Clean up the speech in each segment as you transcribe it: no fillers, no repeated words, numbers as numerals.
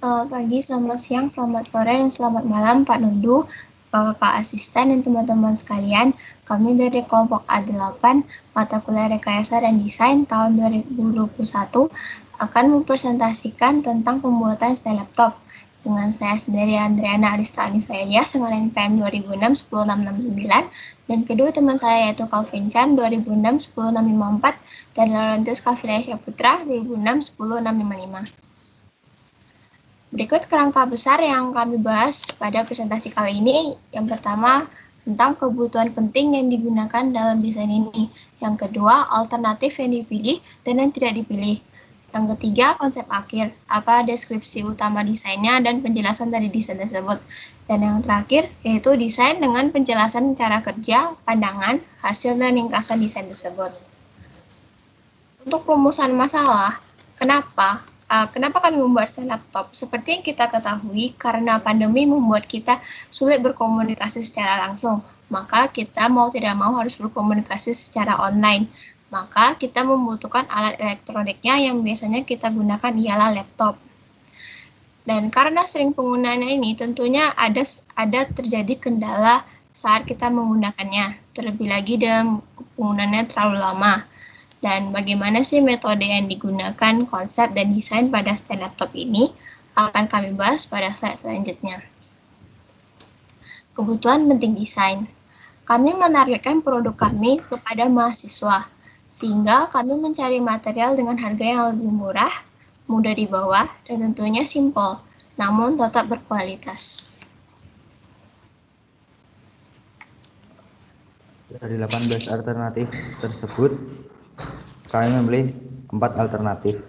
Selamat pagi, selamat siang, selamat sore, dan selamat malam Pak Nundu, Kakak Asisten, dan teman-teman sekalian. Kami dari kelompok A8, mata kuliah Rekayasa dan Desain tahun 2021 akan mempresentasikan tentang pembuatan stand laptop. Dengan saya sendiri, Andriana Arista Anissa Elias, dengan NPM 2006 10669, dan kedua teman saya yaitu Calvin Chan 2006 10654, dan Laurentus Calvinia Putra 2006 10655. Berikut kerangka besar yang kami bahas pada presentasi kali ini. Yang pertama, tentang kebutuhan penting yang digunakan dalam desain ini. Yang kedua, alternatif yang dipilih dan yang tidak dipilih. Yang ketiga, konsep akhir, apa deskripsi utama desainnya dan penjelasan dari desain tersebut. Dan yang terakhir, yaitu desain dengan penjelasan cara kerja, pandangan, hasil, dan ringkasan desain tersebut. Untuk rumusan masalah, kenapa kami membuat stand laptop? Seperti yang kita ketahui, karena pandemi membuat kita sulit berkomunikasi secara langsung, maka kita mau tidak mau harus berkomunikasi secara online. Maka kita membutuhkan alat elektroniknya yang biasanya kita gunakan ialah laptop. Dan karena sering penggunaannya ini, tentunya ada terjadi kendala saat kita menggunakannya. Terlebih lagi dalam penggunaannya terlalu lama. Dan bagaimana sih metode yang digunakan, konsep, dan desain pada stand laptop ini akan kami bahas pada slide selanjutnya. Kebutuhan penting desain. Kami menargetkan produk kami kepada mahasiswa, sehingga kami mencari material dengan harga yang lebih murah, mudah dibawa, dan tentunya simpel, namun tetap berkualitas. Dari 18 alternatif tersebut, kami memilih 4 alternatif,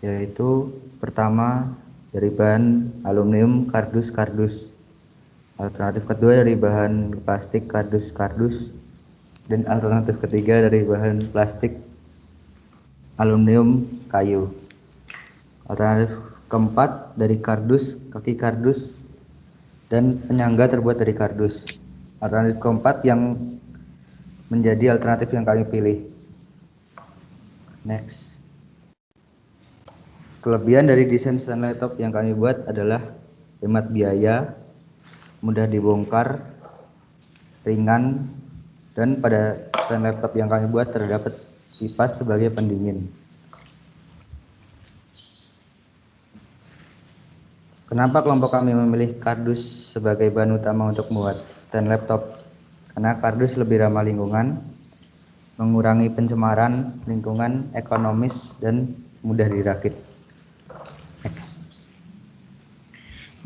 yaitu pertama dari bahan aluminium kardus, alternatif kedua dari bahan plastik kardus, dan alternatif ketiga dari bahan plastik aluminium kayu. Alternatif keempat dari kardus, kaki kardus, dan penyangga terbuat dari kardus. Alternatif keempat yang menjadi alternatif yang kami pilih. Next. Kelebihan dari desain stand laptop yang kami buat adalah hemat biaya, mudah dibongkar, ringan, dan pada stand laptop yang kami buat terdapat kipas sebagai pendingin. Kenapa kelompok kami memilih kardus sebagai bahan utama untuk membuat stand laptop? Karena kardus lebih ramah lingkungan, mengurangi pencemaran lingkungan, ekonomis, dan mudah dirakit. Next.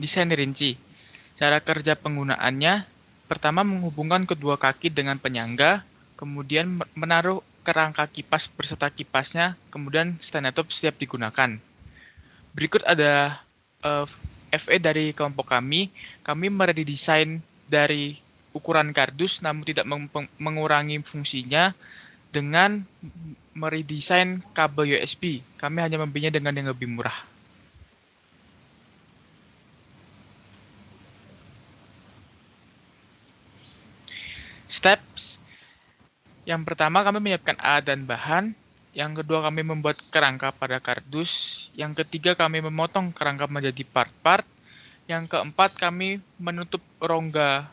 Desain rinci. Cara kerja penggunaannya, pertama menghubungkan kedua kaki dengan penyangga, kemudian menaruh kerangka kipas berserta kipasnya, kemudian stand laptop siap digunakan. Berikut ada FE dari kelompok kami meredesain dari ukuran kardus namun tidak mengurangi fungsinya dengan meredesain kabel USB. Kami hanya membelinya dengan yang lebih murah. Steps. Yang pertama kami menyiapkan alat dan bahan. Yang kedua kami membuat kerangka pada kardus. Yang ketiga kami memotong kerangka menjadi part-part. Yang keempat kami menutup rongga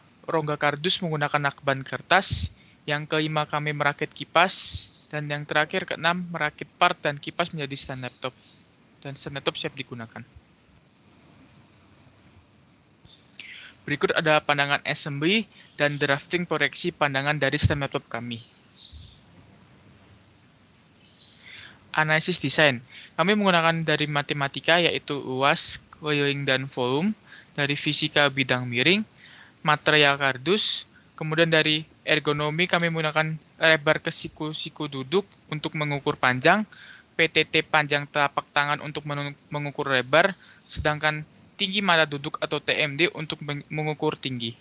kardus menggunakan lakban kertas. Yang kelima kami merakit kipas. Dan yang terakhir keenam merakit part dan kipas menjadi stand laptop. Dan stand laptop siap digunakan. Berikut ada pandangan assembly dan drafting proyeksi pandangan dari stand laptop kami. Analisis desain. Kami menggunakan dari matematika yaitu luas, keliling, dan volume, dari fisika bidang miring, material kardus, kemudian dari ergonomi kami menggunakan lebar ke siku duduk untuk mengukur panjang, PTT panjang telapak tangan untuk mengukur lebar, sedangkan tinggi mata duduk atau TMD untuk mengukur tinggi.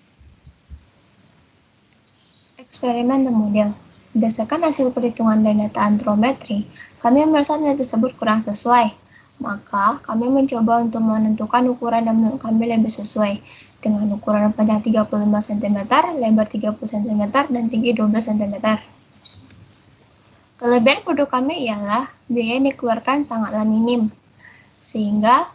Eksperimen dan model. Berdasarkan hasil perhitungan dan data antrometri, kami merasa nilai tersebut kurang sesuai. Maka, kami mencoba untuk menentukan ukuran yang menurut kami lebih sesuai, dengan ukuran panjang 35 cm, lebar 30 cm, dan tinggi 12 cm. Kelebihan produk kami ialah biaya yang dikeluarkan sangatlah minim, sehingga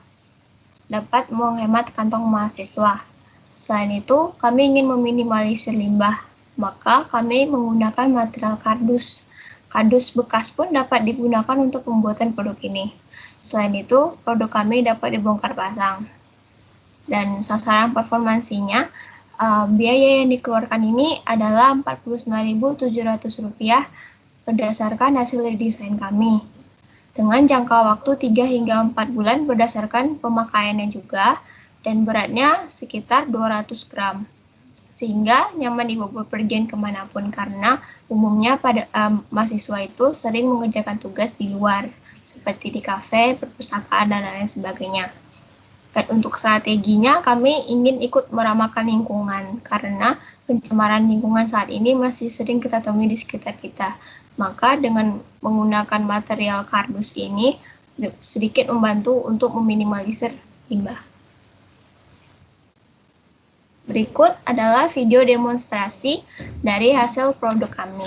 dapat menghemat kantong mahasiswa. Selain itu, kami ingin meminimalisir limbah, maka kami menggunakan material kardus. Kardus bekas pun dapat digunakan untuk pembuatan produk ini. Selain itu, produk kami dapat dibongkar pasang. Dan sasaran performansinya, biaya yang dikeluarkan ini adalah Rp49.700 berdasarkan hasil desain kami. Dengan jangka waktu 3 hingga 4 bulan berdasarkan pemakaiannya juga, dan beratnya sekitar 200 gram. Sehingga nyaman dibawa bepergian kemanapun karena umumnya mahasiswa itu sering mengerjakan tugas di luar, seperti di kafe, perpustakaan, dan lain sebagainya. Dan untuk strateginya, kami ingin ikut meramahkan lingkungan karena pencemaran lingkungan saat ini masih sering kita temui di sekitar kita. Maka dengan menggunakan material kardus ini sedikit membantu untuk meminimalisir limbah. Berikut adalah video demonstrasi dari hasil produk kami.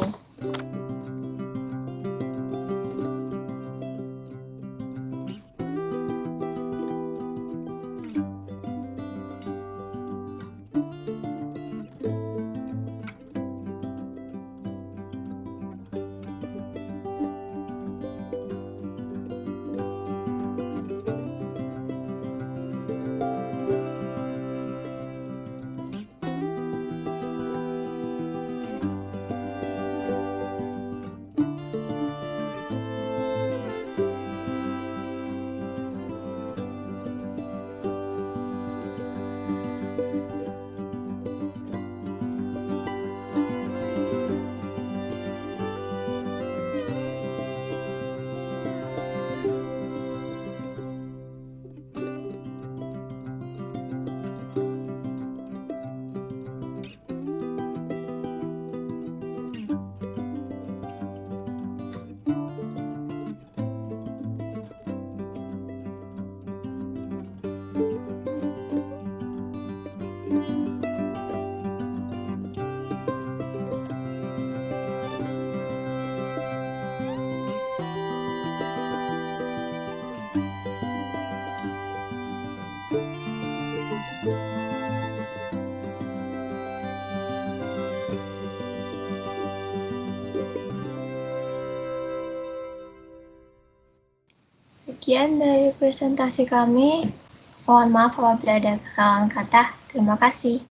Sekian dari presentasi kami. Mohon maaf apabila ada kesalahan kata. Terima kasih.